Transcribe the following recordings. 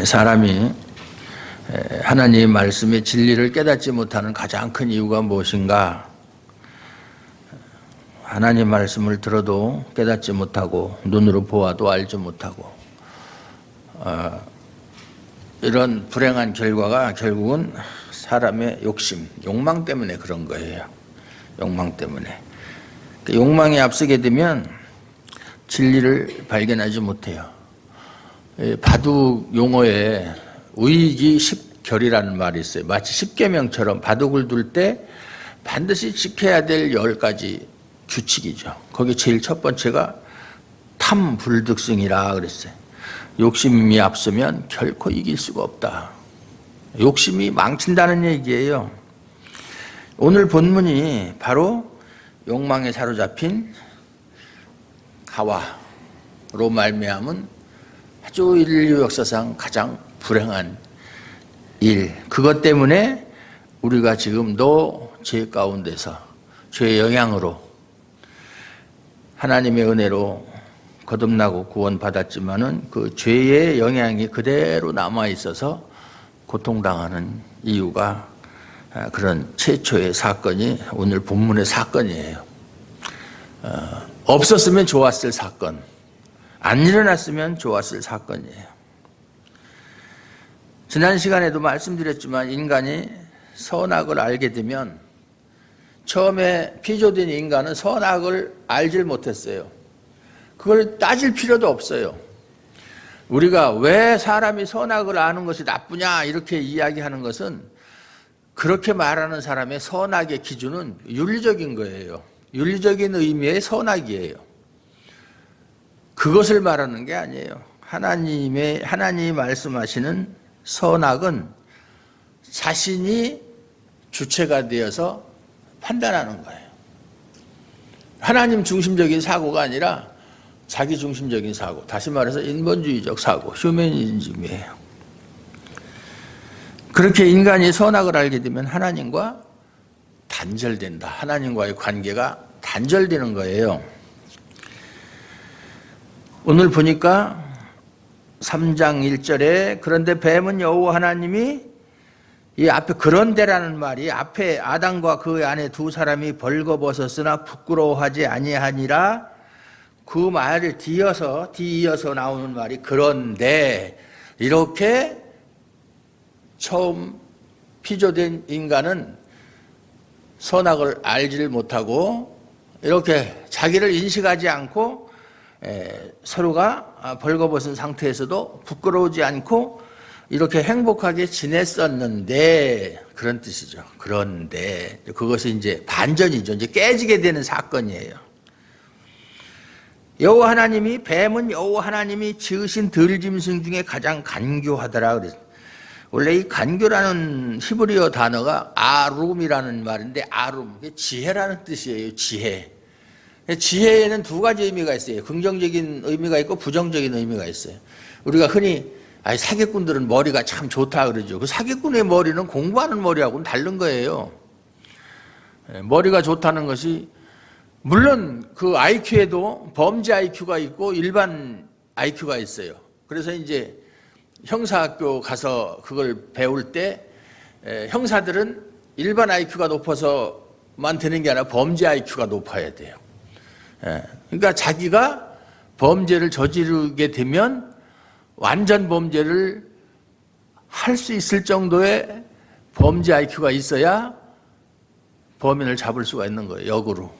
사람이 하나님의 말씀의 진리를 깨닫지 못하는 가장 큰 이유가 무엇인가? 하나님 말씀을 들어도 깨닫지 못하고 눈으로 보아도 알지 못하고 이런 불행한 결과가 결국은 사람의 욕심, 욕망 때문에 그런 거예요. 욕망 때문에. 욕망이 앞서게 되면 진리를 발견하지 못해요. 바둑 용어에 의기 십결이라는 말이 있어요. 마치 십계명처럼 바둑을 둘 때 반드시 지켜야 될 10가지 규칙이죠. 거기 제일 첫 번째가 탐불득승이라 그랬어요. 욕심이 앞서면 결코 이길 수가 없다. 욕심이 망친다는 얘기예요. 오늘 본문이 바로 욕망에 사로잡힌 하와로 말미암은 아주 인류 역사상 가장 불행한 일, 그것 때문에 우리가 지금도 죄 가운데서 죄의 영향으로 하나님의 은혜로 거듭나고 구원받았지만은 그 죄의 영향이 그대로 남아있어서 고통당하는 이유가 그런 최초의 사건이 오늘 본문의 사건이에요. 없었으면 좋았을 사건, 안 일어났으면 좋았을 사건이에요. 지난 시간에도 말씀드렸지만 인간이 선악을 알게 되면 처음에 피조된 인간은 선악을 알질 못했어요. 그걸 따질 필요도 없어요. 우리가 왜 사람이 선악을 아는 것이 나쁘냐 이렇게 이야기하는 것은 그렇게 말하는 사람의 선악의 기준은 윤리적인 거예요. 윤리적인 의미의 선악이에요. 그것을 말하는 게 아니에요. 하나님이 말씀하시는 선악은 자신이 주체가 되어서 판단하는 거예요. 하나님 중심적인 사고가 아니라 자기 중심적인 사고, 다시 말해서 인본주의적 사고, 휴머니즘이에요. 그렇게 인간이 선악을 알게 되면 하나님과 단절된다. 하나님과의 관계가 단절되는 거예요. 오늘 보니까 3장 1절에 그런데 뱀은 여호와 하나님이 이 앞에 그런데라는 말이 앞에 아담과 그 안에 두 사람이 벌거벗었으나 부끄러워하지 아니하니라 그 말을 뒤이어서 나오는 말이 그런데 이렇게 처음 피조된 인간은 선악을 알지를 못하고 이렇게 자기를 인식하지 않고 서로가 벌거벗은 상태에서도 부끄러우지 않고 이렇게 행복하게 지냈었는데 그런 뜻이죠. 그런데 그것이 이제 반전이죠. 이제 깨지게 되는 사건이에요. 여호와 하나님이 뱀은 여호와 하나님이 지으신 들짐승 중에 가장 간교하더라 그랬어요. 원래 이 간교라는 히브리어 단어가 아룸이라는 말인데 아룸, 지혜라는 뜻이에요. 지혜. 지혜에는 두 가지 의미가 있어요. 긍정적인 의미가 있고 부정적인 의미가 있어요. 우리가 흔히 사기꾼들은 머리가 참 좋다 그러죠. 그 사기꾼의 머리는 공부하는 머리하고는 다른 거예요. 머리가 좋다는 것이 물론 그 IQ에도 범죄 IQ가 있고 일반 IQ가 있어요. 그래서 이제 형사학교 가서 그걸 배울 때 형사들은 일반 IQ가 높아서만 되는 게 아니라 범죄 IQ가 높아야 돼요. 그러니까 자기가 범죄를 저지르게 되면 완전 범죄를 할 수 있을 정도의 범죄 IQ가 있어야 범인을 잡을 수가 있는 거예요. 역으로.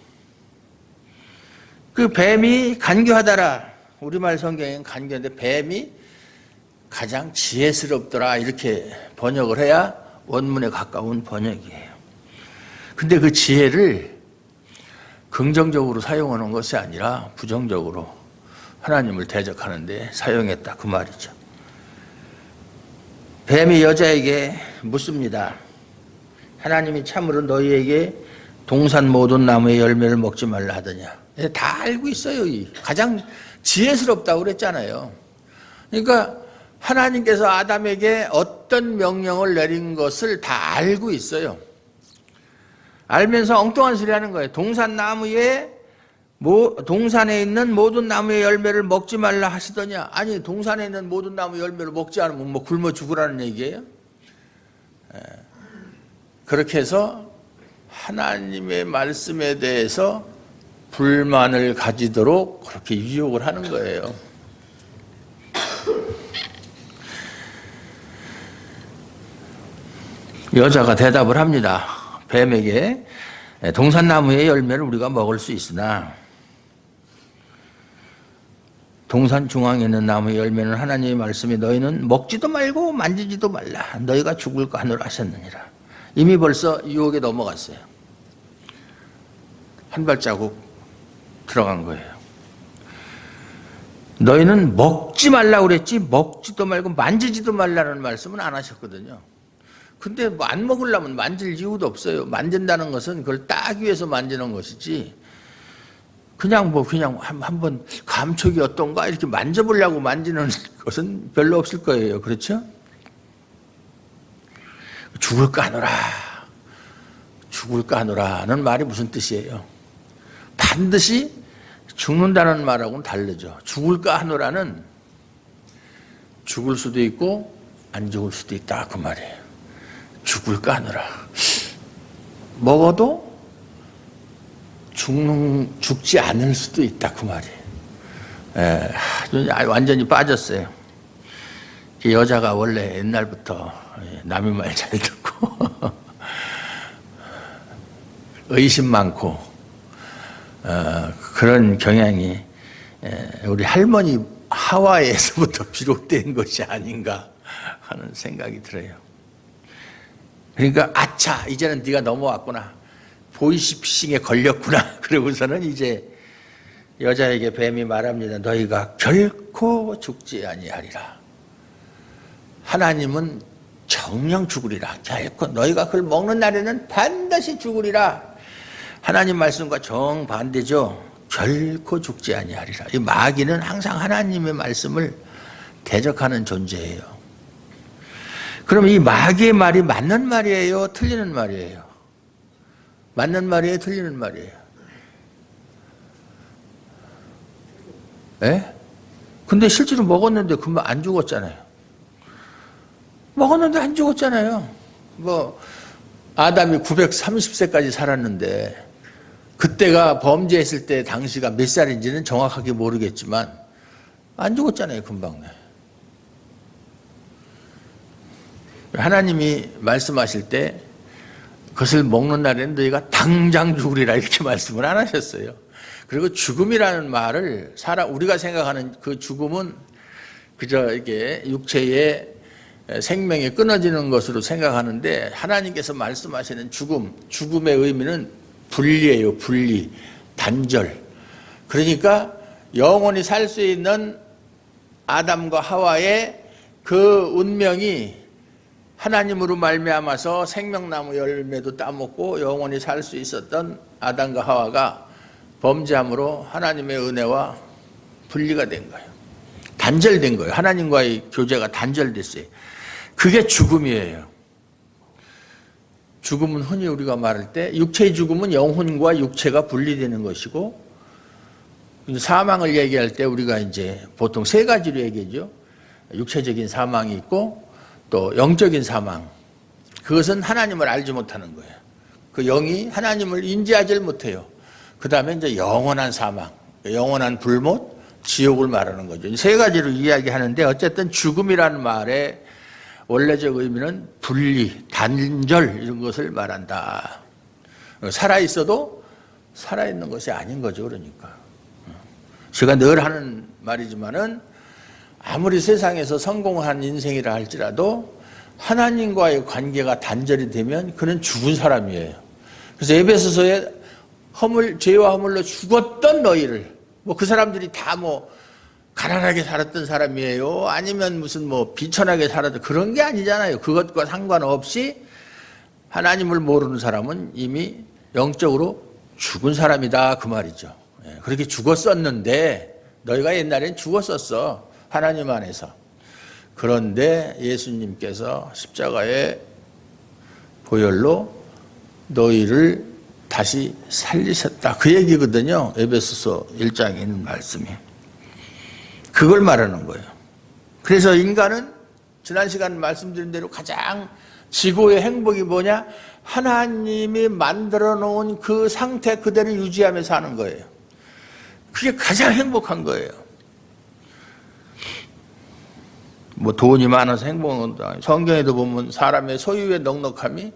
그 뱀이 간교하더라. 우리말 성경에는 간교인데 뱀이 가장 지혜스럽더라 이렇게 번역을 해야 원문에 가까운 번역이에요. 근데 그 지혜를 긍정적으로 사용하는 것이 아니라 부정적으로 하나님을 대적하는데 사용했다 그 말이죠. 뱀이 여자에게 묻습니다. 하나님이 참으로 너희에게 동산 모든 나무의 열매를 먹지 말라 하더냐. 다 알고 있어요. 가장 지혜스럽다고 그랬잖아요. 그러니까 하나님께서 아담에게 어떤 명령을 내린 것을 다 알고 있어요. 알면서 엉뚱한 소리 하는 거예요. 동산 나무의 동산에 있는 모든 나무의 열매를 먹지 말라 하시더냐? 아니, 동산에 있는 모든 나무 열매를 먹지 않으면 뭐 굶어 죽으라는 얘기예요? 그렇게 해서 하나님의 말씀에 대해서 불만을 가지도록 그렇게 유혹을 하는 거예요. 여자가 대답을 합니다. 뱀에게 동산나무의 열매를 우리가 먹을 수 있으나 동산 중앙에 있는 나무의 열매는 하나님의 말씀이 너희는 먹지도 말고 만지지도 말라. 너희가 죽을까 하노라 하셨느니라. 이미 벌써 유혹에 넘어갔어요. 한 발자국 들어간 거예요. 너희는 먹지 말라고 그랬지 먹지도 말고 만지지도 말라는 말씀은 안 하셨거든요. 근데 뭐 안 먹으려면 만질 이유도 없어요. 만진다는 것은 그걸 따기 위해서 만지는 것이지 그냥 한번 감촉이 어떤가 이렇게 만져보려고 만지는 것은 별로 없을 거예요. 그렇죠? 죽을까 하노라. 죽을까 하노라는 말이 무슨 뜻이에요? 반드시 죽는다는 말하고는 다르죠. 죽을까 하노라는 죽을 수도 있고 안 죽을 수도 있다 그 말이에요. 죽을까 하노라. 먹어도 죽지 않을 수도 있다 그 말이에요. 완전히 빠졌어요. 여자가 원래 옛날부터 남의 말 잘 듣고 의심 많고 그런 경향이 우리 할머니 하와에서부터 비롯된 것이 아닌가 하는 생각이 들어요. 그러니까 아차 이제는 네가 넘어왔구나. 보이스피싱에 걸렸구나. 그러고서는 이제 여자에게 뱀이 말합니다. 너희가 결코 죽지 아니하리라. 하나님은 정령 죽으리라. 결코 너희가 그걸 먹는 날에는 반드시 죽으리라. 하나님 말씀과 정반대죠. 결코 죽지 아니하리라. 이 마귀는 항상 하나님의 말씀을 대적하는 존재예요. 그럼 이 마귀의 말이 맞는 말이에요? 틀리는 말이에요? 맞는 말이에요? 틀리는 말이에요? 예? 근데 실제로 먹었는데 금방 안 죽었잖아요. 먹었는데 안 죽었잖아요. 아담이 930세까지 살았는데 그때가 범죄했을 때 당시가 몇 살인지는 정확하게 모르겠지만 안 죽었잖아요. 금방. 하나님이 말씀하실 때 그것을 먹는 날에는 너희가 당장 죽으리라 이렇게 말씀을 안 하셨어요. 그리고 죽음이라는 말을 우리가 생각하는 그 죽음은 그저 이게 육체의 생명이 끊어지는 것으로 생각하는데 하나님께서 말씀하시는 죽음의 의미는 분리예요. 분리, 단절. 그러니까 영원히 살 수 있는 아담과 하와의 그 운명이 하나님으로 말미암아서 생명나무 열매도 따먹고 영원히 살 수 있었던 아담과 하와가 범죄함으로 하나님의 은혜와 분리가 된 거예요. 단절된 거예요. 하나님과의 교제가 단절됐어요. 그게 죽음이에요. 죽음은 흔히 우리가 말할 때 육체의 죽음은 영혼과 육체가 분리되는 것이고 사망을 얘기할 때 우리가 이제 보통 세 가지로 얘기하죠. 육체적인 사망이 있고 또 영적인 사망. 그것은 하나님을 알지 못하는 거예요. 그 영이 하나님을 인지하지 못해요. 그 다음에 이제 영원한 사망, 영원한 불못, 지옥을 말하는 거죠. 세 가지로 이야기하는데 어쨌든 죽음이라는 말의 원래적 의미는 분리, 단절 이런 것을 말한다. 살아있어도 살아있는 것이 아닌 거죠. 그러니까. 제가 늘 하는 말이지만은 아무리 세상에서 성공한 인생이라 할지라도 하나님과의 관계가 단절이 되면 그는 죽은 사람이에요. 그래서 에베소서에 죄와 허물로 죽었던 너희를 그 사람들이 다 가난하게 살았던 사람이에요. 아니면 무슨 비천하게 살았던 그런 게 아니잖아요. 그것과 상관없이 하나님을 모르는 사람은 이미 영적으로 죽은 사람이다 그 말이죠. 그렇게 죽었었는데 너희가 옛날엔 죽었었어. 하나님 안에서. 그런데 예수님께서 십자가의 보혈로 너희를 다시 살리셨다. 그 얘기거든요. 에베소서 1장에 있는 말씀이. 그걸 말하는 거예요. 그래서 인간은 지난 시간 말씀드린 대로 가장 지고의 행복이 뭐냐? 하나님이 만들어 놓은 그 상태 그대로 유지하며 사는 거예요. 그게 가장 행복한 거예요. 뭐 돈이 많아서 행복은 성경에도 보면 사람의 소유의 넉넉함이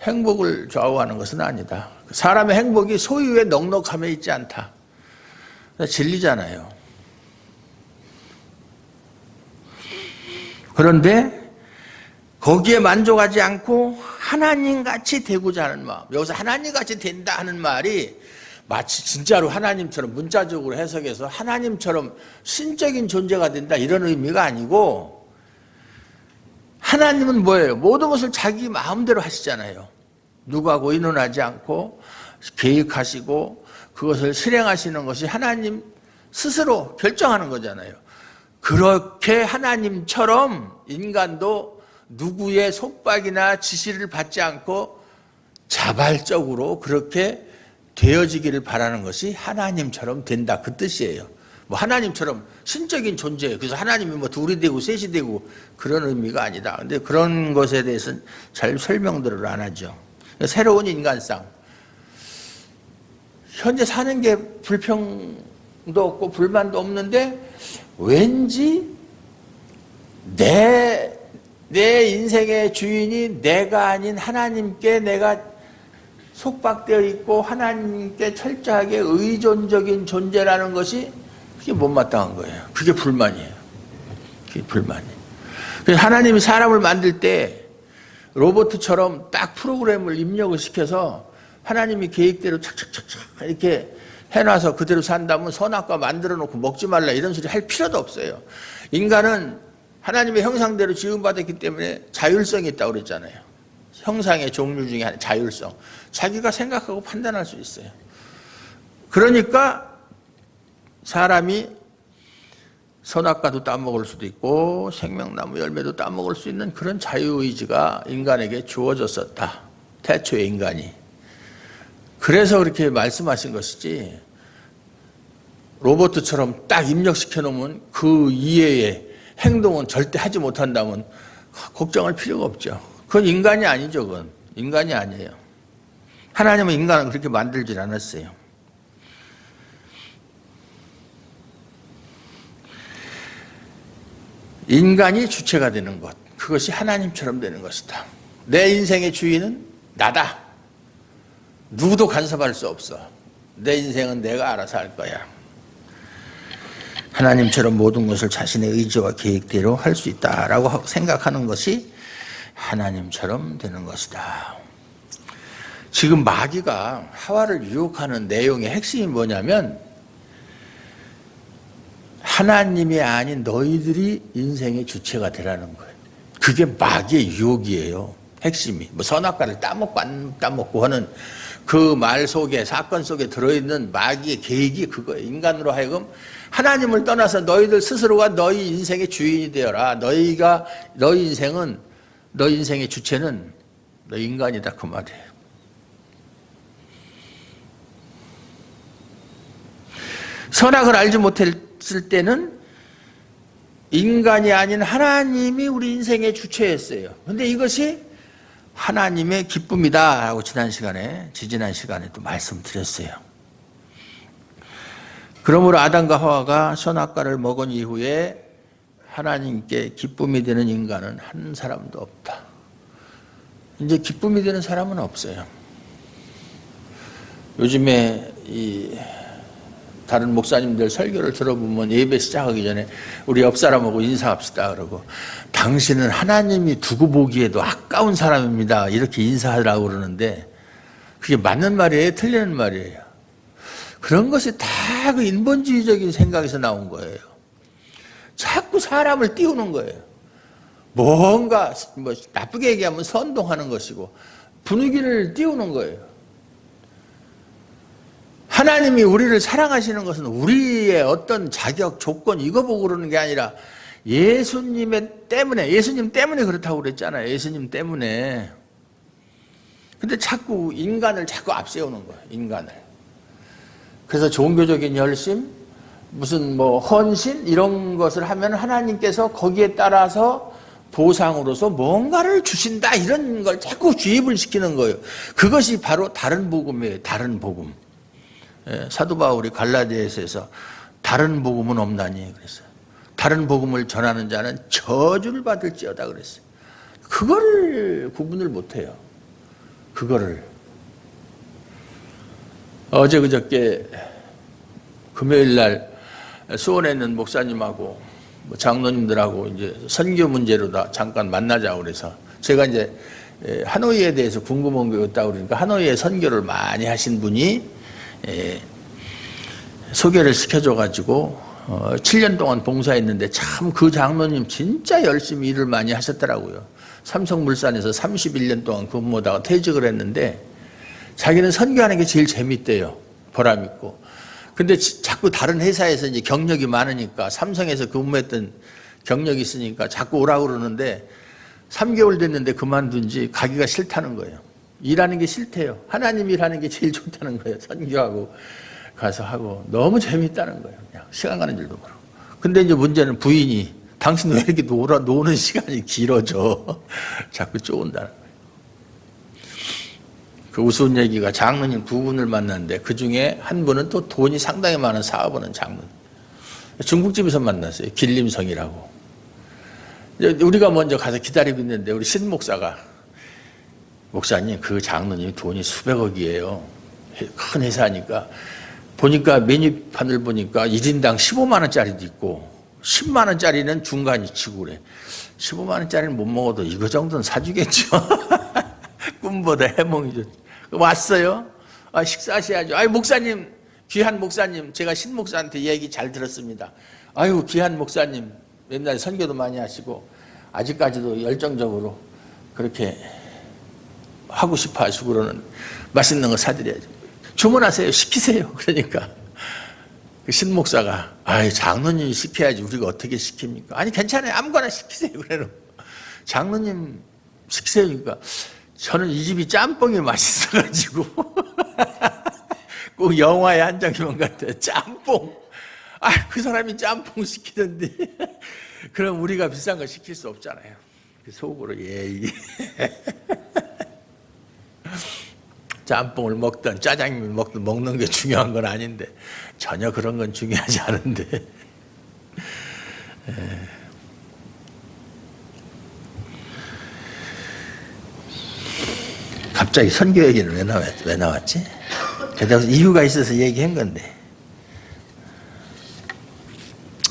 행복을 좌우하는 것은 아니다. 사람의 행복이 소유의 넉넉함에 있지 않다. 진리잖아요. 그런데 거기에 만족하지 않고 하나님같이 되고자 하는 마음. 여기서 하나님같이 된다 하는 말이 마치 진짜로 하나님처럼 문자적으로 해석해서 하나님처럼 신적인 존재가 된다 이런 의미가 아니고, 하나님은 뭐예요? 모든 것을 자기 마음대로 하시잖아요. 누구하고 의논하지 않고 계획하시고 그것을 실행하시는 것이 하나님 스스로 결정하는 거잖아요. 그렇게 하나님처럼 인간도 누구의 속박이나 지시를 받지 않고 자발적으로 그렇게 되어지기를 바라는 것이 하나님처럼 된다, 그 뜻이에요. 뭐 하나님처럼 신적인 존재예요. 그래서 하나님이 뭐 둘이 되고 셋이 되고 그런 의미가 아니다. 근데 그런 것에 대해서는 잘 설명들을 안 하죠. 새로운 인간상. 현재 사는 게 불평도 없고 불만도 없는데 왠지 내 인생의 주인이 내가 아닌 하나님께 내가 속박되어 있고 하나님께 철저하게 의존적인 존재라는 것이 그게 못마땅한 거예요. 그게 불만이에요. 그게 불만이에요. 그래서 하나님이 사람을 만들 때 로봇처럼 딱 프로그램을 입력을 시켜서 하나님이 계획대로 착착착착 이렇게 해놔서 그대로 산다면 선악과 만들어 놓고 먹지 말라 이런 소리 할 필요도 없어요. 인간은 하나님의 형상대로 지음받았기 때문에 자율성이 있다고 그랬잖아요. 형상의 종류 중에 하나, 자율성. 자기가 생각하고 판단할 수 있어요. 그러니까 사람이 선악과도 따먹을 수도 있고 생명나무 열매도 따먹을 수 있는 그런 자유의지가 인간에게 주어졌었다. 태초의 인간이. 그래서 그렇게 말씀하신 것이지, 로봇처럼 딱 입력시켜 놓으면 그 이외의 행동은 절대 하지 못한다면 걱정할 필요가 없죠. 그건 인간이 아니죠. 그건 인간이 아니에요. 하나님은 인간을 그렇게 만들질 않았어요. 인간이 주체가 되는 것, 그것이 하나님처럼 되는 것이다. 내 인생의 주인은 나다. 누구도 간섭할 수 없어. 내 인생은 내가 알아서 할 거야. 하나님처럼 모든 것을 자신의 의지와 계획대로 할 수 있다라고 생각하는 것이 하나님처럼 되는 것이다. 지금 마귀가 하와를 유혹하는 내용의 핵심이 뭐냐면, 하나님이 아닌 너희들이 인생의 주체가 되라는 거예요. 그게 마귀의 유혹이에요. 핵심이. 뭐 선악과를 따먹고 안 따먹고 하는 그 말 속에, 사건 속에 들어있는 마귀의 계획이 그거예요. 인간으로 하여금 하나님을 떠나서 너희들 스스로가 너희 인생의 주인이 되어라. 너희 인생의 주체는 너 인간이다, 그 말이에요. 선악을 알지 못했을 때는 인간이 아닌 하나님이 우리 인생의 주체였어요. 그런데 이것이 하나님의 기쁨이다 하고 지지난 시간에 또 말씀드렸어요. 그러므로 아담과 하와가 선악과를 먹은 이후에 하나님께 기쁨이 되는 인간은 한 사람도 없다. 이제 기쁨이 되는 사람은 없어요. 요즘에 다른 목사님들 설교를 들어보면 예배 시작하기 전에 우리 옆 사람하고 인사합시다 그러고, 당신은 하나님이 두고 보기에도 아까운 사람입니다 이렇게 인사하라고 그러는데, 그게 맞는 말이에요? 틀리는 말이에요? 그런 것이 다 그 인본주의적인 생각에서 나온 거예요. 자꾸 사람을 띄우는 거예요. 뭔가 나쁘게 얘기하면 선동하는 것이고 분위기를 띄우는 거예요. 하나님이 우리를 사랑하시는 것은 우리의 어떤 자격, 조건 이거 보고 그러는 게 아니라 예수님 때문에 그렇다고 그랬잖아요. 예수님 때문에. 근데 자꾸 인간을 자꾸 앞세우는 거예요. 인간을. 그래서 종교적인 열심, 무슨 뭐 헌신 이런 것을 하면 하나님께서 거기에 따라서 보상으로서 뭔가를 주신다 이런 걸 자꾸 주입을 시키는 거예요. 그것이 바로 다른 복음이에요. 다른 복음. 예, 사도 바울이 갈라디아서에서 다른 복음은 없나니 그랬어요. 다른 복음을 전하는 자는 저주를 받을지어다 그랬어요. 그거를 구분을 못해요. 그거를. 어제 그저께 금요일 날 수원에 있는 목사님하고 장로님들하고 이제 선교 문제로 다 잠깐 만나자고 그래서 제가 이제 하노이에 대해서 궁금한 게 있다고 그러니까 하노이에 선교를 많이 하신 분이 소개를 시켜줘가지고 7년 동안 봉사했는데 참 그 장로님 진짜 열심히 일을 많이 하셨더라고요. 삼성물산에서 31년 동안 근무하다가 퇴직을 했는데 자기는 선교하는 게 제일 재밌대요. 보람 있고. 근데 자꾸 다른 회사에서 이제 경력이 많으니까 삼성에서 근무했던 경력이 있으니까 자꾸 오라고 그러는데 3개월 됐는데 그만둔 지 가기가 싫다는 거예요. 일하는 게 싫대요. 하나님 일하는 게 제일 좋다는 거예요. 선교하고 가서 하고 너무 재밌다는 거예요. 그냥 시간 가는 줄도 모르고. 근데 이제 문제는 부인이 당신 왜 이렇게 노는 시간이 길어져? 자꾸 쪼은다는 거예요. 그 우스운 얘기가 장로님 두 분을 만났는데 그 중에 한 분은 또 돈이 상당히 많은 사업을 하는 장로님. 중국집에서 만났어요. 길림성이라고. 우리가 먼저 가서 기다리고 있는데 우리 신 목사가 목사님 그 장로님이 돈이 수백억이에요. 큰 회사니까. 보니까 메뉴판을 보니까 1인당 15만 원짜리도 있고 10만 원짜리는 중간이 치고 그래. 15만 원짜리는 못 먹어도 이거 정도는 사주겠죠. 꿈보다 해몽이죠. 왔어요. 아, 식사하셔야죠. 아유, 목사님, 귀한 목사님, 제가 신 목사한테 얘기 잘 들었습니다. 아유, 귀한 목사님, 옛날에 선교도 많이 하시고 아직까지도 열정적으로 그렇게 하고 싶어 하시고 그러는 맛있는 거 사드려야죠. 주문하세요. 시키세요. 그러니까 그 신 목사가 아유, 장로님이 시켜야지 우리가 어떻게 시킵니까? 아니, 괜찮아요. 아무거나 시키세요. 그래요. 장로님 시키세요. 그러니까 저는 이 집이 짬뽕이 맛있어가지고 꼭 영화의 한 장면 같아요. 짬뽕. 아, 그 사람이 짬뽕 시키던데 그럼 우리가 비싼 거 시킬 수 없잖아요. 속으로 예. 짬뽕을 먹든 짜장면을 먹든 먹는 게 중요한 건 아닌데 전혀 그런 건 중요하지 않은데 갑자기 선교 얘기는 왜 나왔지? 그래서 이유가 있어서 얘기한 건데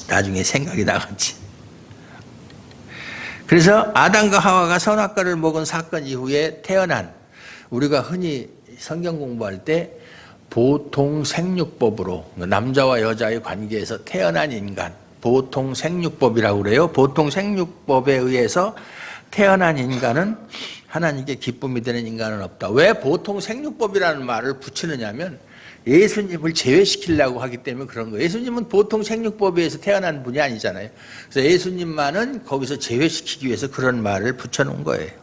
나중에 생각이 나갔지. 그래서 아담과 하와가 선악과를 먹은 사건 이후에 태어난 우리가 흔히 성경 공부할 때 보통 생육법으로 남자와 여자의 관계에서 태어난 인간 보통 생육법이라고 그래요. 보통 생육법에 의해서 태어난 인간은 하나님께 기쁨이 되는 인간은 없다. 왜 보통 생육법이라는 말을 붙이느냐면 예수님을 제외시키려고 하기 때문에 그런 거예요. 예수님은 보통 생육법에 의해서 태어난 분이 아니잖아요. 그래서 예수님만은 거기서 제외시키기 위해서 그런 말을 붙여놓은 거예요.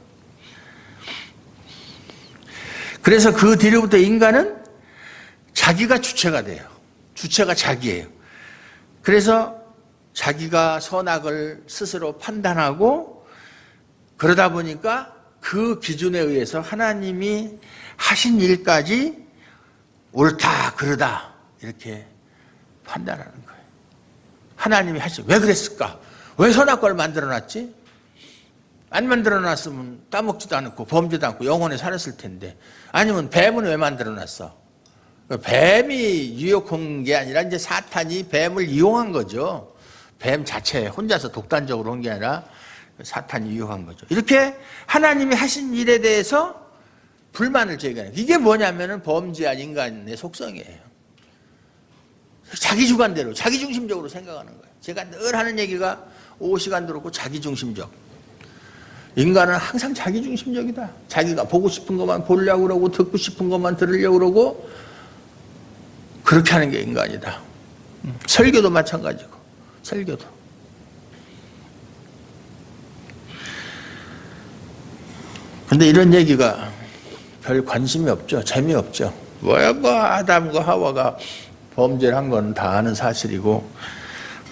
그래서 그 뒤로부터 인간은 자기가 주체가 돼요. 주체가 자기예요. 그래서 자기가 선악을 스스로 판단하고 그러다 보니까 그 기준에 의해서 하나님이 하신 일까지 옳다 그러다 이렇게 판단하는 거예요. 하나님이 하신 왜 그랬을까? 왜 선악과를 만들어놨지? 안 만들어놨으면 따먹지도 않고 범죄도 않고 영원히 살았을 텐데. 아니면 뱀은 왜 만들어놨어? 뱀이 유혹한 게 아니라 이제 사탄이 뱀을 이용한 거죠. 뱀 자체 혼자서 독단적으로 한 게 아니라 사탄이 유혹한 거죠. 이렇게 하나님이 하신 일에 대해서 불만을 제기하는 이게 뭐냐면은 범죄한 인간의 속성이에요. 자기 주관대로 자기중심적으로 생각하는 거예요. 제가 늘 하는 얘기가 5시간 들었고 자기중심적. 인간은 항상 자기중심적이다. 자기가 보고 싶은 것만 보려고 그러고 듣고 싶은 것만 들으려고 그러고 그렇게 하는 게 인간이다. 설교도 마찬가지고 설교도. 근데 이런 얘기가 별 관심이 없죠. 재미없죠. 뭐야 뭐 아담과 하와가 범죄를 한 건 다 아는 사실이고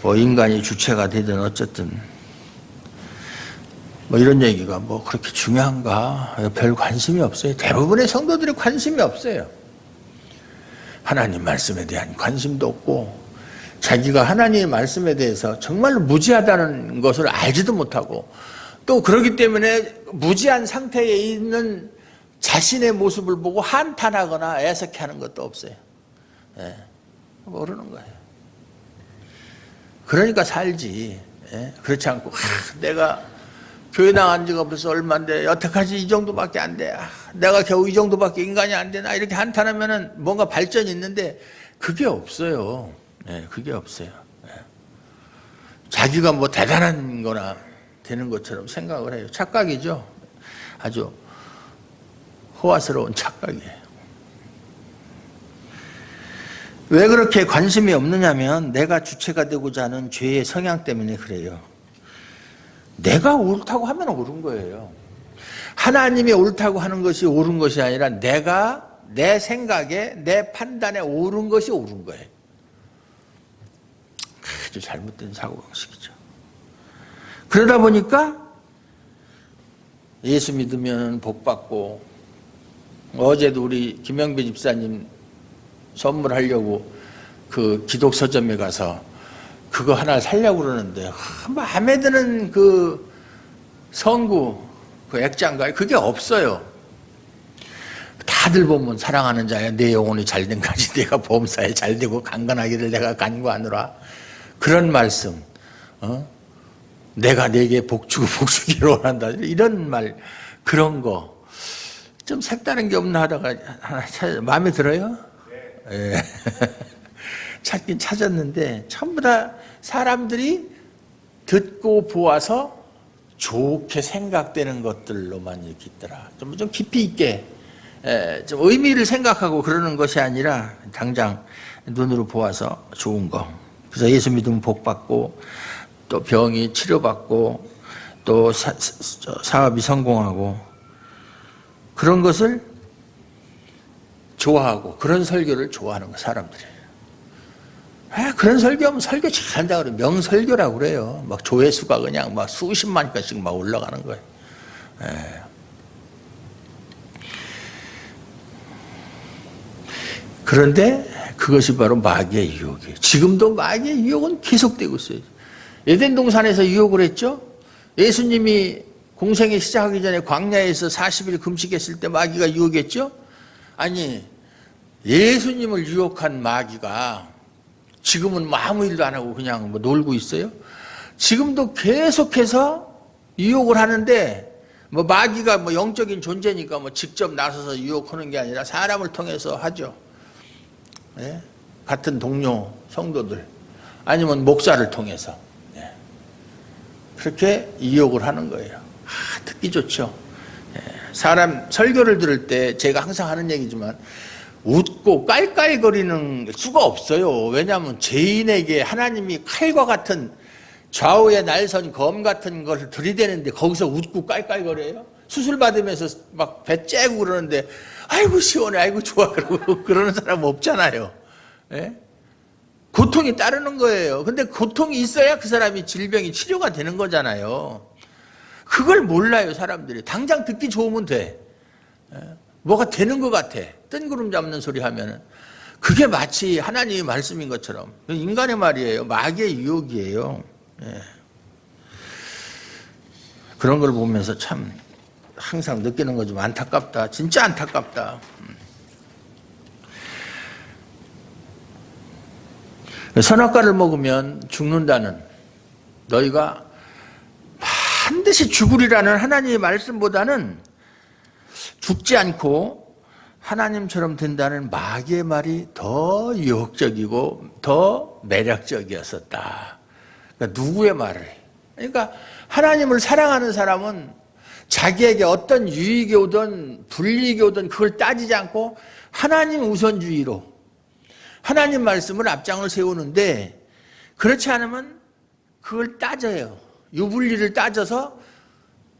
뭐 인간이 주체가 되든 어쨌든 뭐 이런 얘기가 뭐 그렇게 중요한가? 별 관심이 없어요. 대부분의 성도들이 관심이 없어요. 하나님 말씀에 대한 관심도 없고 자기가 하나님의 말씀에 대해서 정말로 무지하다는 것을 알지도 못하고 또 그렇기 때문에 무지한 상태에 있는 자신의 모습을 보고 한탄하거나 애석해하는 것도 없어요. 예, 모르는 거예요. 그러니까 살지. 예, 그렇지 않고 내가 교회 나간 지가 벌써 얼마인데 여태까지 이 정도밖에 안 돼. 내가 겨우 이 정도밖에 인간이 안 되나 이렇게 한탄하면은 뭔가 발전이 있는데 그게 없어요. 예, 그게 없어요. 예. 자기가 뭐 대단한 거나 되는 것처럼 생각을 해요. 착각이죠. 아주 호화스러운 착각이에요. 왜 그렇게 관심이 없느냐면 내가 주체가 되고자 하는 죄의 성향 때문에 그래요. 내가 옳다고 하면 옳은 거예요. 하나님이 옳다고 하는 것이 옳은 것이 아니라 내가 내 생각에 내 판단에 옳은 것이 옳은 거예요. 아주 잘못된 사고방식이죠. 그러다 보니까 예수 믿으면 복 받고 어제도 우리 김영배 집사님 선물하려고 그 기독 서점에 가서 그거 하나 살려고 그러는데 마음에 드는 그 성구 그 액자인가요? 그게 없어요. 다들 보면 사랑하는 자야 내 영혼이 잘된 가지 내가 범사에 잘되고 강건하기를 내가 간구하노라 그런 말씀 내가 내게 복주고 복주기를 원한다 이런 말 그런 거 좀 색다른 게 없나 하다가 하나 찾아 마음에 들어요? 네. 예. 찾긴 찾았는데 전부 다 사람들이 듣고 보아서 좋게 생각되는 것들로만 이렇게 있더라. 좀 깊이 있게 좀 의미를 생각하고 그러는 것이 아니라 당장 눈으로 보아서 좋은 거. 그래서 예수 믿으면 복 받고 또 병이 치료받고 또 사업이 성공하고 그런 것을 좋아하고 그런 설교를 좋아하는 거 사람들이. 그런 설교하면 설교 잘한다 그래. 명설교라고 그래요. 막 조회수가 그냥 막 수십만 건씩 막 올라가는 거예요. 그런데 그것이 바로 마귀의 유혹이에요. 지금도 마귀의 유혹은 계속되고 있어요. 에덴 동산에서 유혹을 했죠. 예수님이 공생애 시작하기 전에 광야에서 40일 금식했을 때 마귀가 유혹했죠. 아니 예수님을 유혹한 마귀가 지금은 뭐 아무 일도 안 하고 그냥 뭐 놀고 있어요. 지금도 계속해서 유혹을 하는데 뭐 마귀가 뭐 영적인 존재니까 뭐 직접 나서서 유혹하는 게 아니라 사람을 통해서 하죠. 예? 같은 동료 성도들 아니면 목사를 통해서 그렇게 유혹을 하는 거예요. 듣기 좋죠. 사람 설교를 들을 때 제가 항상 하는 얘기지만 웃고 깔깔거리는 수가 없어요. 왜냐하면 죄인에게 하나님이 칼과 같은 좌우에 날선 검 같은 것을 들이대는데 거기서 웃고 깔깔거려요. 수술 받으면서 막 배 째고 그러는데 아이고 시원해 아이고 좋아 그러고 그러는 사람 없잖아요. 예? 고통이 따르는 거예요. 근데 고통이 있어야 그 사람이 질병이 치료가 되는 거잖아요. 그걸 몰라요 사람들이. 당장 듣기 좋으면 돼. 뭐가 되는 것 같아. 뜬구름 잡는 소리 하면은 그게 마치 하나님의 말씀인 것처럼. 인간의 말이에요. 마귀의 유혹이에요. 그런 걸 보면서 참 항상 느끼는 거 좀 안타깝다. 진짜 안타깝다. 선악과를 먹으면 죽는다는 너희가 반드시 죽으리라는 하나님의 말씀보다는 죽지 않고 하나님처럼 된다는 마귀의 말이 더 유혹적이고 더 매력적이었었다. 그러니까 누구의 말을? 그러니까 하나님을 사랑하는 사람은 자기에게 어떤 유익이 오든 불이익이 오든 그걸 따지지 않고 하나님 우선주의로 하나님 말씀을 앞장을 세우는데 그렇지 않으면 그걸 따져요. 유불리를 따져서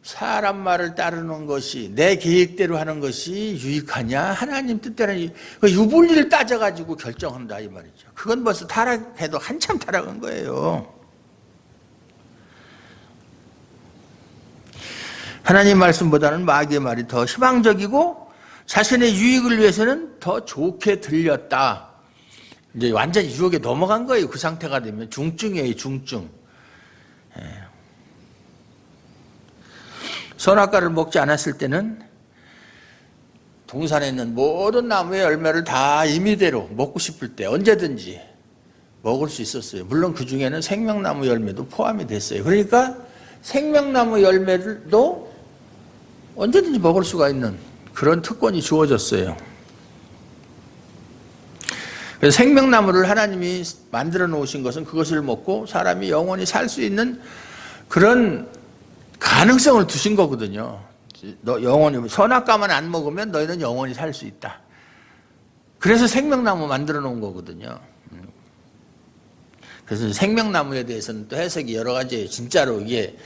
사람 말을 따르는 것이, 내 계획대로 하는 것이 유익하냐? 하나님 뜻대로 유불리를 따져가지고 결정한다 이 말이죠. 그건 벌써 타락해도 한참 타락한 거예요. 하나님 말씀보다는 마귀의 말이 더 희망적이고 자신의 유익을 위해서는 더 좋게 들렸다. 이제 완전히 유혹에 넘어간 거예요. 그 상태가 되면 중증이에요. 중증. 선악과를 먹지 않았을 때는 동산에 있는 모든 나무의 열매를 다 임의대로 먹고 싶을 때 언제든지 먹을 수 있었어요. 물론 그 중에는 생명나무 열매도 포함이 됐어요. 그러니까 생명나무 열매도 언제든지 먹을 수가 있는 그런 특권이 주어졌어요. 그래서 생명나무를 하나님이 만들어 놓으신 것은 그것을 먹고 사람이 영원히 살 수 있는 그런 가능성을 두신 거거든요. 너 영원히 선악과만 안 먹으면 너희는 영원히 살 수 있다. 그래서 생명나무 만들어 놓은 거거든요. 그래서 생명나무에 대해서는 또 해석이 여러 가지예요. 진짜로 이게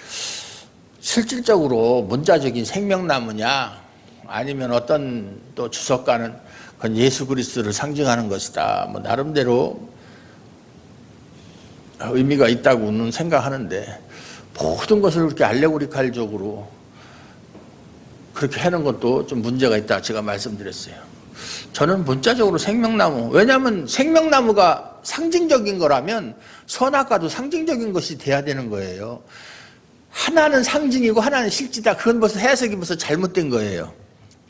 실질적으로 문자적인 생명나무냐 아니면 어떤 또 주석가는 그건 예수 그리스도를 상징하는 것이다. 뭐 나름대로 의미가 있다고는 생각하는데 모든 것을 그렇게 알레고리칼적으로 그렇게 하는 것도 좀 문제가 있다 제가 말씀드렸어요. 저는 문자적으로 생명나무, 왜냐하면 생명나무가 상징적인 거라면 선악과도 상징적인 것이 돼야 되는 거예요. 하나는 상징이고 하나는 실지다. 그건 벌써 해석이 벌써 잘못된 거예요.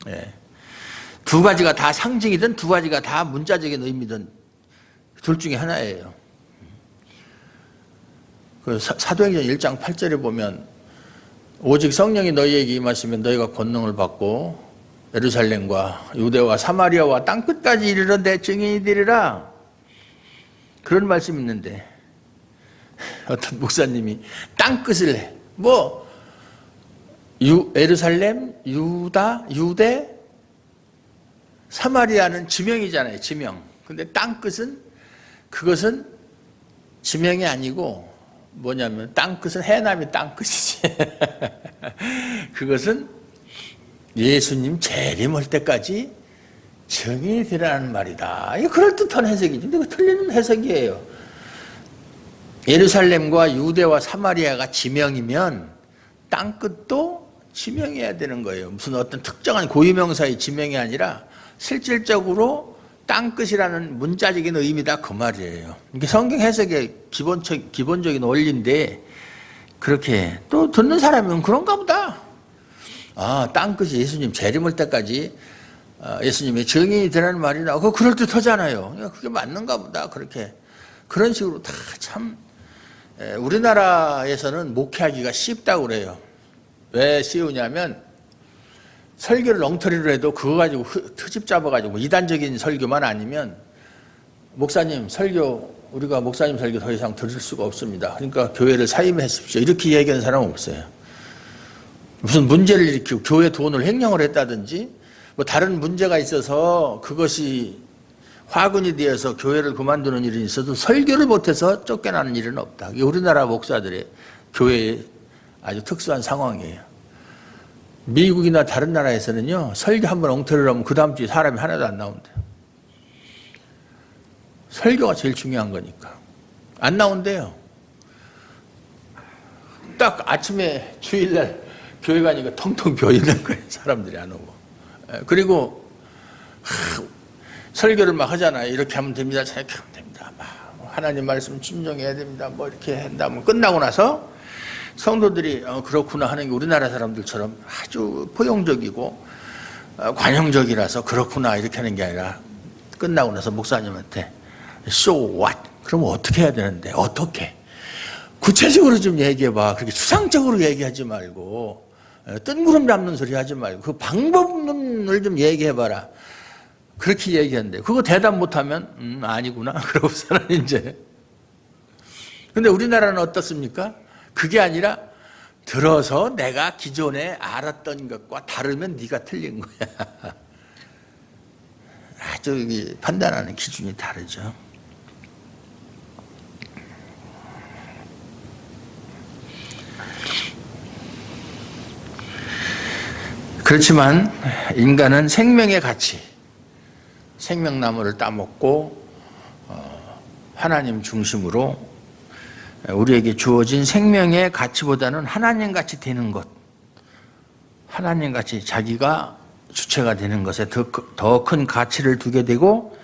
예. 두 가지가 다 상징이든 두 가지가 다 문자적인 의미든 둘 중에 하나예요. 그 사도행전 1장 8절에 보면 오직 성령이 너희에게 임하시면 너희가 권능을 받고 예루살렘과 유대와 사마리아와 땅끝까지 이르러 내 증인이 되리라. 그런 말씀이 있는데 어떤 목사님이 땅끝을 예루살렘, 유다, 유대, 사마리아는 지명이잖아요. 지명. 근데 땅끝은 그것은 지명이 아니고 뭐냐면 땅끝은 해남이 땅끝이지. 그것은 예수님 재림할 때까지 증인이 되라는 말이다. 이거 그럴듯한 해석이지. 근데 틀리는 해석이에요. 예루살렘과 유대와 사마리아가 지명이면 땅끝도 지명해야 되는 거예요. 무슨 어떤 특정한 고유명사의 지명이 아니라 실질적으로 땅끝이라는 문자적인 의미다 그 말이에요. 이게 성경 해석의 기본적인 원리인데 그렇게 또 듣는 사람은 그런가 보다. 아, 땅끝이 예수님 재림할 때까지 예수님의 증인이 되라는 말이다. 그거 그럴듯하잖아요. 그게 맞는가 보다. 그렇게 그런 식으로 다 참 우리나라에서는 목회하기가 쉽다고 그래요. 왜 쉬우냐면 설교를 엉터리로 해도 그거 가지고 트집 잡아가지고 이단적인 설교만 아니면 목사님 설교 우리가 목사님 설교 더 이상 들을 수가 없습니다. 그러니까 교회를 사임하십시오. 이렇게 얘기하는 사람은 없어요. 무슨 문제를 일으키고 교회 돈을 횡령을 했다든지 뭐 다른 문제가 있어서 그것이 화근이 되어서 교회를 그만두는 일이 있어도 설교를 못해서 쫓겨나는 일은 없다. 이게 우리나라 목사들의 교회의 아주 특수한 상황이에요. 미국이나 다른 나라에서는요, 설교 한번 엉터리로 하면 그 다음 주에 사람이 하나도 안 나온대요. 설교가 제일 중요한 거니까. 안 나온대요. 딱 아침에 주일날 교회 가니까 텅텅 비어 있는 거예요. 사람들이 안 오고. 그리고 설교를 막 하잖아요. 이렇게 하면 됩니다. 저렇게 하면 됩니다. 막 하나님 말씀 순종해야 됩니다. 뭐 이렇게 한다. 뭐 끝나고 나서 성도들이 그렇구나 하는 게 우리나라 사람들처럼 아주 포용적이고 관용적이라서 그렇구나 이렇게 하는 게 아니라 끝나고 나서 목사님한테 So what? 그럼 어떻게 해야 되는데? 어떻게? 구체적으로 좀 얘기해봐. 그렇게 추상적으로 얘기하지 말고 뜬구름 잡는 소리 하지 말고 그 방법론을 좀 얘기해봐라. 그렇게 얘기하는데 그거 대답 못하면 아니구나 그러고서는 이제. 근데 우리나라는 어떻습니까? 그게 아니라 들어서 내가 기존에 알았던 것과 다르면 네가 틀린 거야. 아주 판단하는 기준이 다르죠. 그렇지만 인간은 생명의 가치, 생명나무를 따먹고 하나님 중심으로 우리에게 주어진 생명의 가치보다는 하나님같이 되는 것, 하나님같이 자기가 주체가 되는 것에 더 큰 가치를 두게 되고,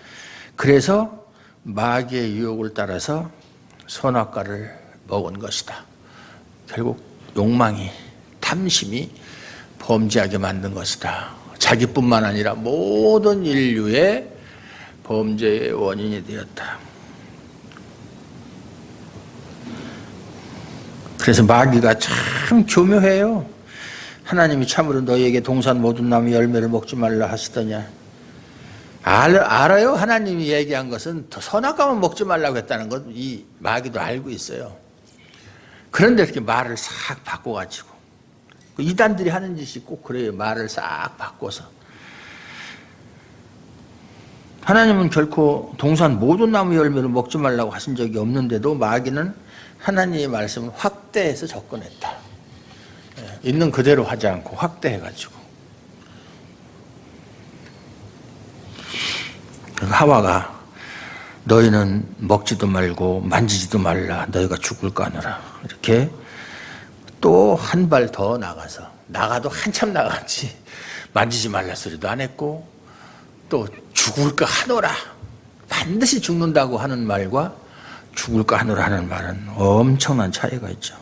그래서 마귀의 유혹을 따라서 선악과를 먹은 것이다. 결국 욕망이, 탐심이 범죄하게 만든 것이다. 자기뿐만 아니라 모든 인류의 범죄의 원인이 되었다. 그래서 마귀가 참 교묘해요. 하나님이 참으로 너희에게 동산 모든 나무 열매를 먹지 말라 하시더냐. 알아요. 하나님이 얘기한 것은 선악과만 먹지 말라고 했다는 것, 이 마귀도 알고 있어요. 그런데 이렇게 말을 싹 바꿔가지고, 이단들이 하는 짓이 꼭 그래요. 말을 싹 바꿔서. 하나님은 결코 동산 모든 나무 열매를 먹지 말라고 하신 적이 없는데도 마귀는 하나님의 말씀을 확대해서 접근했다. 있는 그대로 하지 않고 확대해가지고. 하와가 너희는 먹지도 말고 만지지도 말라, 너희가 죽을까 하노라. 이렇게 또 한 발 더 나가서, 나가도 한참 나갔지, 만지지 말라 소리도 안 했고, 또 죽을까 하노라, 반드시 죽는다고 하는 말과 죽을까 하노라 하는 말은 엄청난 차이가 있죠.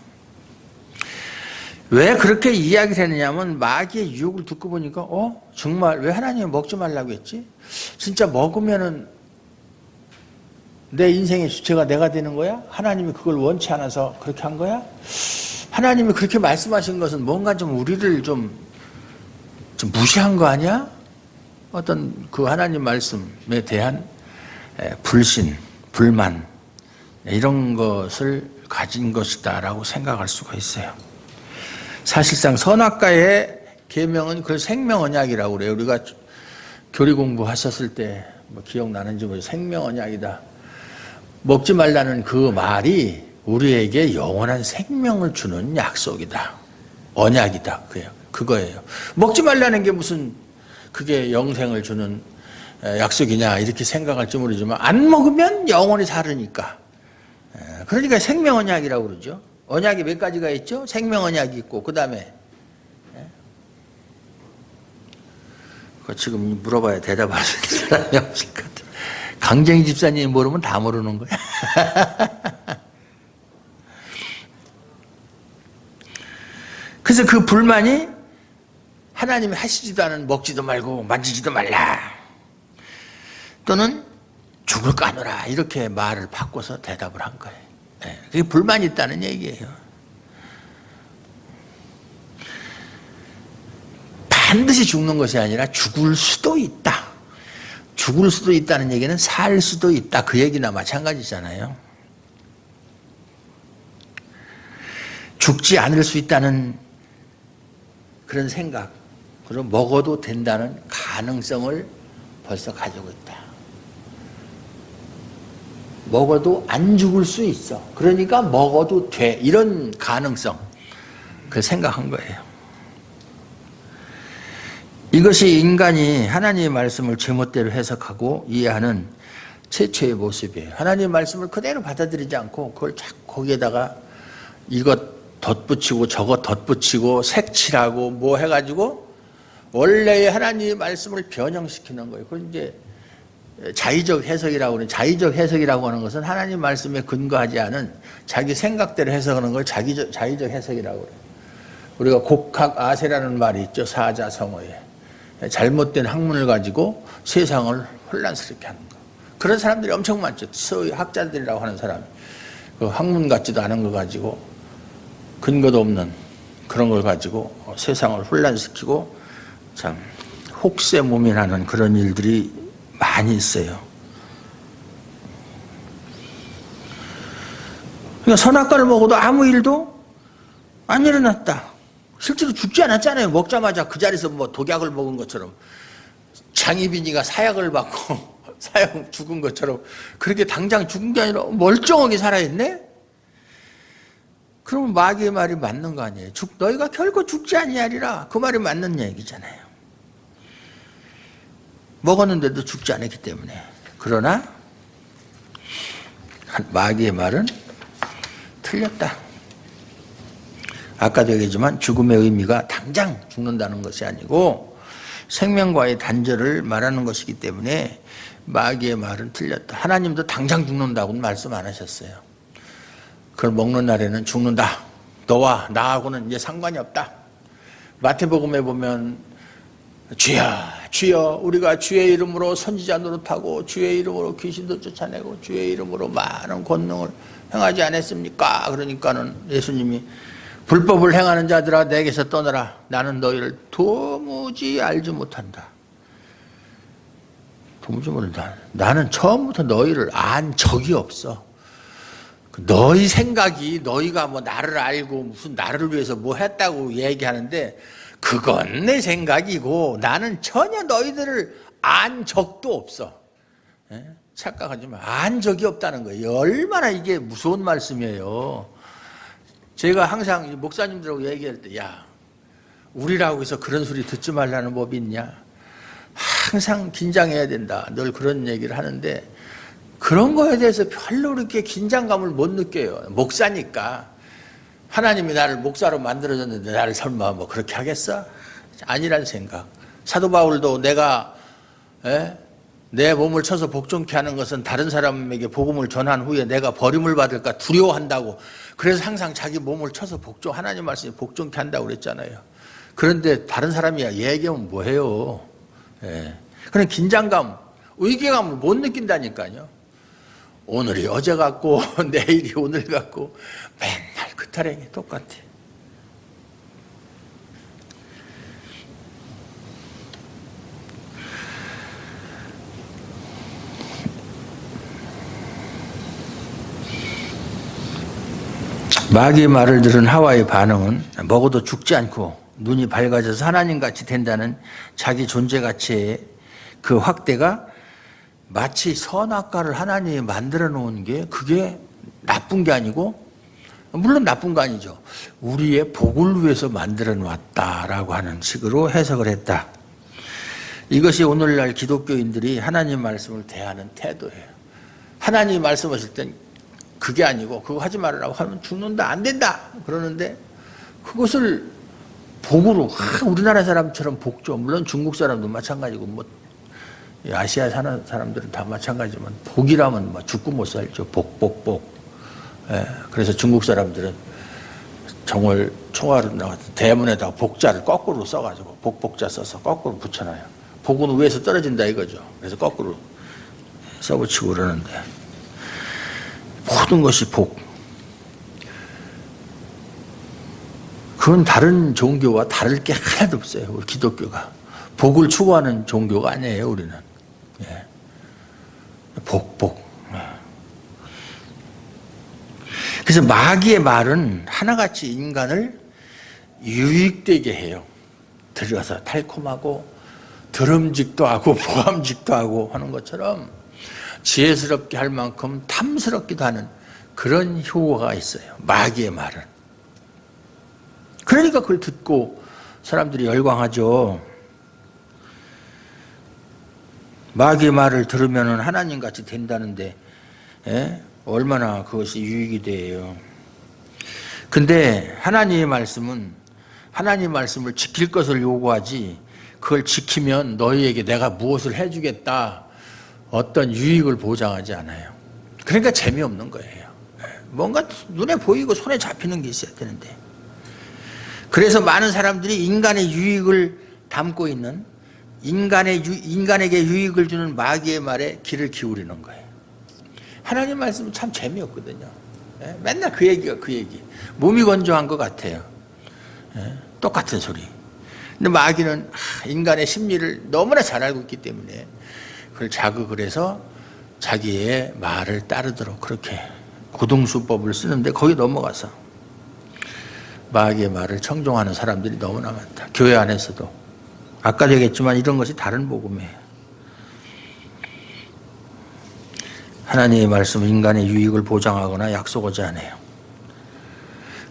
왜 그렇게 이야기를 했느냐면, 마귀의 유혹을 듣고 보니까 정말 왜 하나님이 먹지 말라고 했지? 진짜 먹으면은 내 인생의 주체가 내가 되는 거야? 하나님이 그걸 원치 않아서 그렇게 한 거야? 하나님이 그렇게 말씀하신 것은 뭔가 좀 우리를 좀 무시한 거 아니야? 어떤 그 하나님 말씀에 대한 불신, 불만, 이런 것을 가진 것이다라고 생각할 수가 있어요. 사실상 선악과의 계명은 그 생명언약이라고 그래요. 우리가 교리 공부하셨을 때 뭐 기억나는지 모르겠어요. 생명언약이다. 먹지 말라는 그 말이 우리에게 영원한 생명을 주는 약속이다. 언약이다. 그거예요. 먹지 말라는 게 무슨 그게 영생을 주는 약속이냐 이렇게 생각할지 모르지만, 안 먹으면 영원히 살으니까. 그러니까 생명언약이라고 그러죠. 언약이 몇 가지가 있죠? 생명언약이 있고, 그 다음에 지금 물어봐야 대답할 수 있는 사람이 없을 것 같아요. 강정희 집사님이 모르면 다 모르는 거야. 그래서 그 불만이 하나님이 하시지도 않은 먹지도 말고 만지지도 말라, 또는 죽을까 하노라, 이렇게 말을 바꿔서 대답을 한 거예요. 그게 불만이 있다는 얘기예요. 반드시 죽는 것이 아니라 죽을 수도 있다. 죽을 수도 있다는 얘기는 살 수도 있다, 그 얘기나 마찬가지잖아요. 죽지 않을 수 있다는 그런 생각, 그리고 먹어도 된다는 가능성을 벌써 가지고 있다. 먹어도 안 죽을 수 있어, 그러니까 먹어도 돼, 이런 가능성, 그걸 생각한 거예요. 이것이 인간이 하나님의 말씀을 제멋대로 해석하고 이해하는 최초의 모습이에요. 하나님의 말씀을 그대로 받아들이지 않고 그걸 자꾸 거기에다가 이것 덧붙이고 저것 덧붙이고 색칠하고 뭐 해가지고 원래의 하나님의 말씀을 변형시키는 거예요. 그걸 이제 자의적 해석이라고 그래요. 자의적 해석이라고 하는 것은 하나님 말씀에 근거하지 않은 자기 생각대로 해석하는 걸 자의적 해석이라고 그래요. 우리가 곡학 아세라는 말이 있죠. 사자성어에. 잘못된 학문을 가지고 세상을 혼란스럽게 하는 거. 그런 사람들이 엄청 많죠. 서의 학자들이라고 하는 사람. 그 학문 같지도 않은 거 가지고, 근거도 없는 그런 걸 가지고 세상을 혼란시키고 참 혹세무민하는 그런 일들이 많이 있어요. 그러니까 선악과를 먹어도 아무 일도 안 일어났다. 실제로 죽지 않았잖아요. 먹자마자 그 자리에서 뭐 독약을 먹은 것처럼, 장희빈이가 사약을 받고 사약 죽은 것처럼 그렇게 당장 죽은 게 아니라 멀쩡하게 살아있네. 그러면 마귀의 말이 맞는 거 아니에요. 너희가 결코 죽지 아니하리라. 그 말이 맞는 얘기잖아요. 먹었는데도 죽지 않았기 때문에. 그러나 마귀의 말은 틀렸다. 아까도 얘기했지만 죽음의 의미가 당장 죽는다는 것이 아니고 생명과의 단절을 말하는 것이기 때문에 마귀의 말은 틀렸다. 하나님도 당장 죽는다고는 말씀 안 하셨어요. 그걸 먹는 날에는 죽는다. 너와 나하고는 이제 상관이 없다. 마태복음에 보면 주여 주여 우리가 주의 이름으로 선지자 노릇하고 주의 이름으로 귀신도 쫓아내고 주의 이름으로 많은 권능을 행하지 않았습니까? 그러니까는 예수님이 불법을 행하는 자들아 내게서 떠나라. 나는 너희를 도무지 알지 못한다. 도무지 모른다. 나는 처음부터 너희를 안 적이 없어. 너희 생각이 너희가 뭐 나를 알고 무슨 나를 위해서 뭐 했다고 얘기하는데 그건 내 생각이고 나는 전혀 너희들을 안 적도 없어. 착각하지 마. 안 적이 없다는 거예요. 얼마나 이게 무서운 말씀이에요. 제가 항상 목사님들하고 얘기할 때 야 우리라고 해서 그런 소리 듣지 말라는 법이 있냐. 항상 긴장해야 된다. 늘 그런 얘기를 하는데 그런 거에 대해서 별로 그렇게 긴장감을 못 느껴요. 목사니까. 하나님이 나를 목사로 만들어줬는데 나를 설마 뭐 그렇게 하겠어? 아니란 생각. 사도 바울도 내가 내 몸을 쳐서 복종케 하는 것은 다른 사람에게 복음을 전한 후에 내가 버림을 받을까 두려워한다고. 그래서 항상 자기 몸을 쳐서 하나님 말씀에 복종케 한다고 그랬잖아요. 그런데 다른 사람이 얘기하면 뭐해요? 그런 긴장감, 의기감을 못 느낀다니까요. 오늘이 어제 같고 내일이 오늘 같고 맨날 그 타령이 똑같아. 마귀의 말을 들은 하와의 반응은 먹어도 죽지 않고 눈이 밝아져서 하나님같이 된다는 자기 존재가치의 그 확대가 마치 선악과를 하나님이 만들어 놓은 게 그게 나쁜 게 아니고, 물론 나쁜 거 아니죠. 우리의 복을 위해서 만들어 놓았다라고 하는 식으로 해석을 했다. 이것이 오늘날 기독교인들이 하나님 말씀을 대하는 태도예요. 하나님이 말씀하실 땐 그게 아니고 그거 하지 말으라고 하면 죽는다 안 된다 그러는데 그것을 복으로 우리나라 사람처럼 복죠. 물론 중국 사람도 마찬가지고 뭐 아시아 사는 사람들은 다 마찬가지지만 복이라면 뭐 죽고 못 살죠. 복. 그래서 중국 사람들은 정월 총알로 나와서 대문에다가 복자를 거꾸로 써가지고 복자 써서 거꾸로 붙여놔요. 복은 위에서 떨어진다 이거죠. 그래서 거꾸로 써붙이고 그러는데 모든 것이 복. 그건 다른 종교와 다를 게 하나도 없어요. 우리 기독교가. 복을 추구하는 종교가 아니에요, 우리는. 복. 그래서 마귀의 말은 하나같이 인간을 유익되게 해요. 들어서 달콤하고 드럼직도 하고 보암직도 하고 하는 것처럼 지혜스럽게 할 만큼 탐스럽기도 하는 그런 효과가 있어요. 마귀의 말은. 그러니까 그걸 듣고 사람들이 열광하죠. 마귀의 말을 들으면 하나님같이 된다는데 얼마나 그것이 유익이 돼요. 근데 하나님의 말씀은 하나님의 말씀을 지킬 것을 요구하지 그걸 지키면 너희에게 내가 무엇을 해주겠다 어떤 유익을 보장하지 않아요. 그러니까 재미없는 거예요. 뭔가 눈에 보이고 손에 잡히는 게 있어야 되는데 그래서 많은 사람들이 인간의 유익을 담고 있는 인간에게 유익을 주는 마귀의 말에 귀를 기울이는 거예요. 하나님 말씀은 참 재미없거든요. 맨날 그 얘기가 그 얘기. 몸이 건조한 것 같아요. 똑같은 소리. 근데 마귀는 인간의 심리를 너무나 잘 알고 있기 때문에 그걸 자극을 해서 자기의 말을 따르도록 그렇게 고등수법을 쓰는데 거기 넘어가서 마귀의 말을 청종하는 사람들이 너무나 많다. 교회 안에서도. 아까도 얘기했지만 이런 것이 다른 복음이에요. 하나님의 말씀은 인간의 유익을 보장하거나 약속하지 않아요.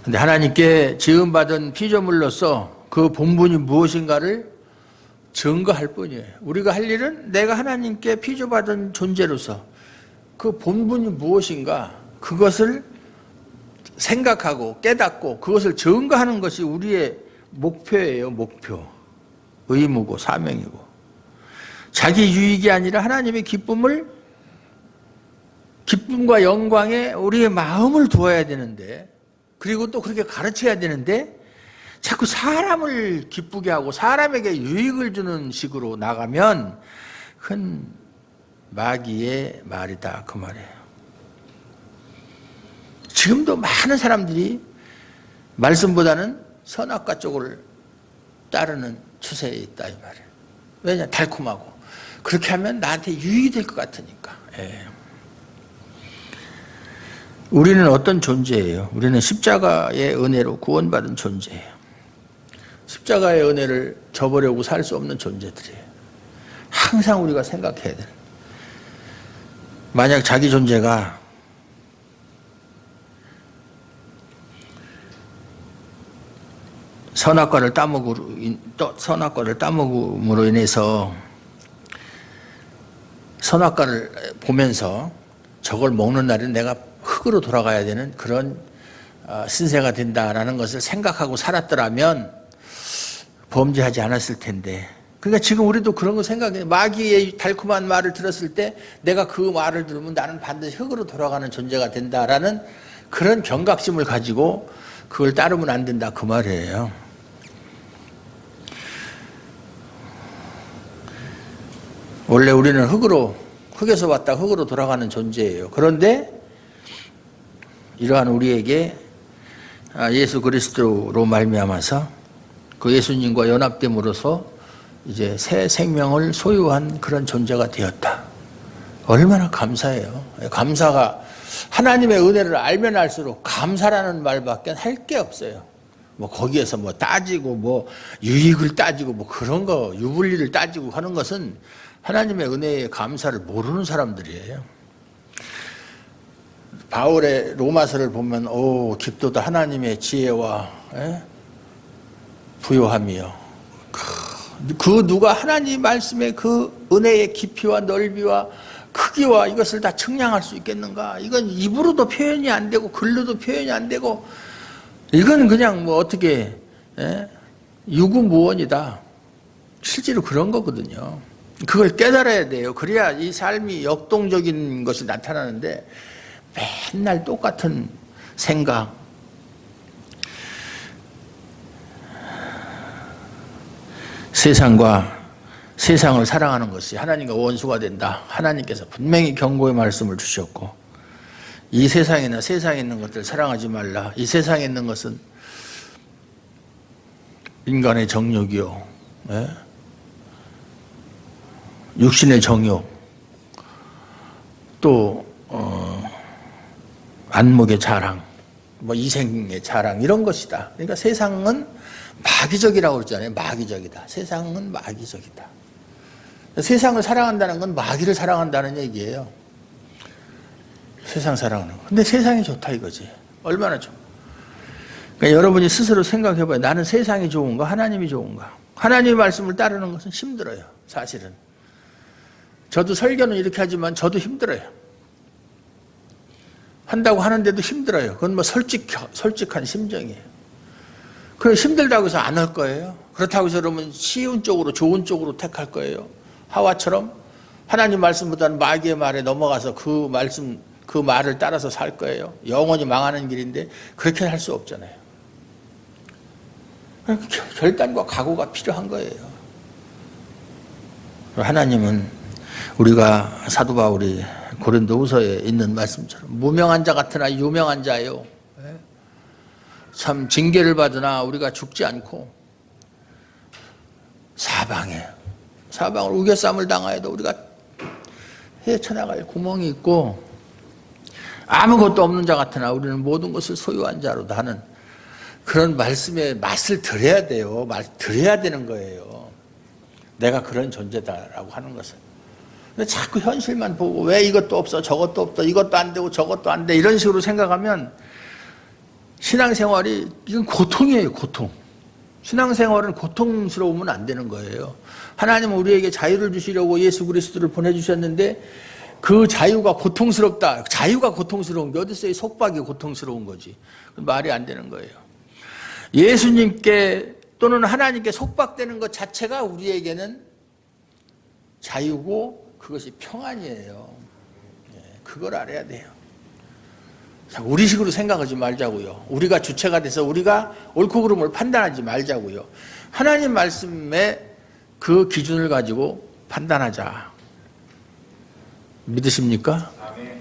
근데 하나님께 지음받은 피조물로서 그 본분이 무엇인가를 증거할 뿐이에요. 우리가 할 일은 내가 하나님께 피조받은 존재로서 그 본분이 무엇인가 그것을 생각하고 깨닫고 그것을 증거하는 것이 우리의 목표예요. 목표. 의무고 사명이고. 자기 유익이 아니라 하나님의 기쁨과 영광에 우리의 마음을 두어야 되는데, 그리고 또 그렇게 가르쳐야 되는데 자꾸 사람을 기쁘게 하고 사람에게 유익을 주는 식으로 나가면 큰 마귀의 말이다 그 말이에요. 지금도 많은 사람들이 말씀보다는 선악과 쪽을 따르는 추세에 있다 이 말이에요. 왜냐? 달콤하고 그렇게 하면 나한테 유익이 될 것 같으니까. 우리는 어떤 존재예요? 우리는 십자가의 은혜로 구원받은 존재예요. 십자가의 은혜를 저버리고 살 수 없는 존재들이에요. 항상 우리가 생각해야 돼요. 만약 자기 존재가 선악과를 따먹음으로 인해서 선악과를 보면서 저걸 먹는 날은 내가 흙으로 돌아가야 되는 그런 신세가 된다라는 것을 생각하고 살았더라면 범죄하지 않았을 텐데, 그러니까 지금 우리도 그런 거 생각해요. 마귀의 달콤한 말을 들었을 때 내가 그 말을 들으면 나는 반드시 흙으로 돌아가는 존재가 된다라는 그런 경각심을 가지고 그걸 따르면 안 된다 그 말이에요. 원래 우리는 흙에서 왔다 흙으로 돌아가는 존재예요. 그런데 이러한 우리에게 예수 그리스도로 말미암아서 그 예수님과 연합됨으로써 이제 새 생명을 소유한 그런 존재가 되었다. 얼마나 감사해요. 감사가 하나님의 은혜를 알면 알수록 감사라는 말밖에 할 게 없어요. 뭐 거기에서 뭐 따지고 뭐 유익을 따지고 뭐 그런 거 유불리를 따지고 하는 것은 하나님의 은혜에 감사를 모르는 사람들이에요. 바울의 로마서를 보면 깊도다 하나님의 지혜와 부요함이요. 그 누가 하나님 말씀의 그 은혜의 깊이와 넓이와 크기와 이것을 다 측량할 수 있겠는가? 이건 입으로도 표현이 안 되고 글로도 표현이 안 되고 이건 그냥 뭐 어떻게 유구무원이다. 실제로 그런 거거든요. 그걸 깨달아야 돼요. 그래야 이 삶이 역동적인 것이 나타나는데 맨날 똑같은 생각, 세상을 사랑하는 것이 하나님과 원수가 된다. 하나님께서 분명히 경고의 말씀을 주셨고, 이 세상에 있는 것들 사랑하지 말라. 이 세상에 있는 것은 인간의 정욕이요, 육신의 정욕, 또 안목의 자랑, 뭐 이생의 자랑 이런 것이다. 그러니까 세상은 마귀적이라고 그러잖아요. 마귀적이다. 세상은 마귀적이다. 세상을 사랑한다는 건 마귀를 사랑한다는 얘기예요. 세상 사랑하는 거. 근데 세상이 좋다 이거지. 얼마나 좋아. 그러니까 여러분이 스스로 생각해봐요. 나는 세상이 좋은가? 하나님이 좋은가? 하나님의 말씀을 따르는 것은 힘들어요. 사실은. 저도 설교는 이렇게 하지만 저도 힘들어요. 한다고 하는데도 힘들어요. 그건 뭐 솔직한 심정이에요. 그럼 힘들다고 해서 안 할 거예요. 그렇다고 해서 그러면 쉬운 쪽으로 좋은 쪽으로 택할 거예요. 하와처럼 하나님 말씀보다는 마귀의 말에 넘어가서 그 말을 따라서 살 거예요. 영원히 망하는 길인데 그렇게 할 수 없잖아요. 결단과 각오가 필요한 거예요. 하나님은 우리가 사도 바울이 고린도후서에 있는 말씀처럼 무명한 자 같으나 유명한 자요. 참 징계를 받으나 우리가 죽지 않고 사방을 우겨쌈을 당하여도 우리가 헤쳐나갈 구멍이 있고 아무것도 없는 자 같으나 우리는 모든 것을 소유한 자로다 하는 그런 말씀의 맛을 들어야 돼요. 들어야 되는 거예요. 내가 그런 존재다라고 하는 것은. 근데 자꾸 현실만 보고 왜 이것도 없어 저것도 없어 이것도 안 되고 저것도 안 돼 이런 식으로 생각하면 신앙생활이 이건 고통이에요. 고통. 신앙생활은 고통스러우면 안 되는 거예요. 하나님은 우리에게 자유를 주시려고 예수 그리스도를 보내주셨는데 그 자유가 고통스럽다. 자유가 고통스러운 게 어딨어요? 속박이 고통스러운 거지. 말이 안 되는 거예요. 예수님께 또는 하나님께 속박되는 것 자체가 우리에게는 자유고 그것이 평안이에요. 그걸 알아야 돼요. 우리식으로 생각하지 말자고요. 우리가 주체가 돼서 우리가 옳고 그름을 판단하지 말자고요. 하나님 말씀에 그 기준을 가지고 판단하자. 믿으십니까? 아멘.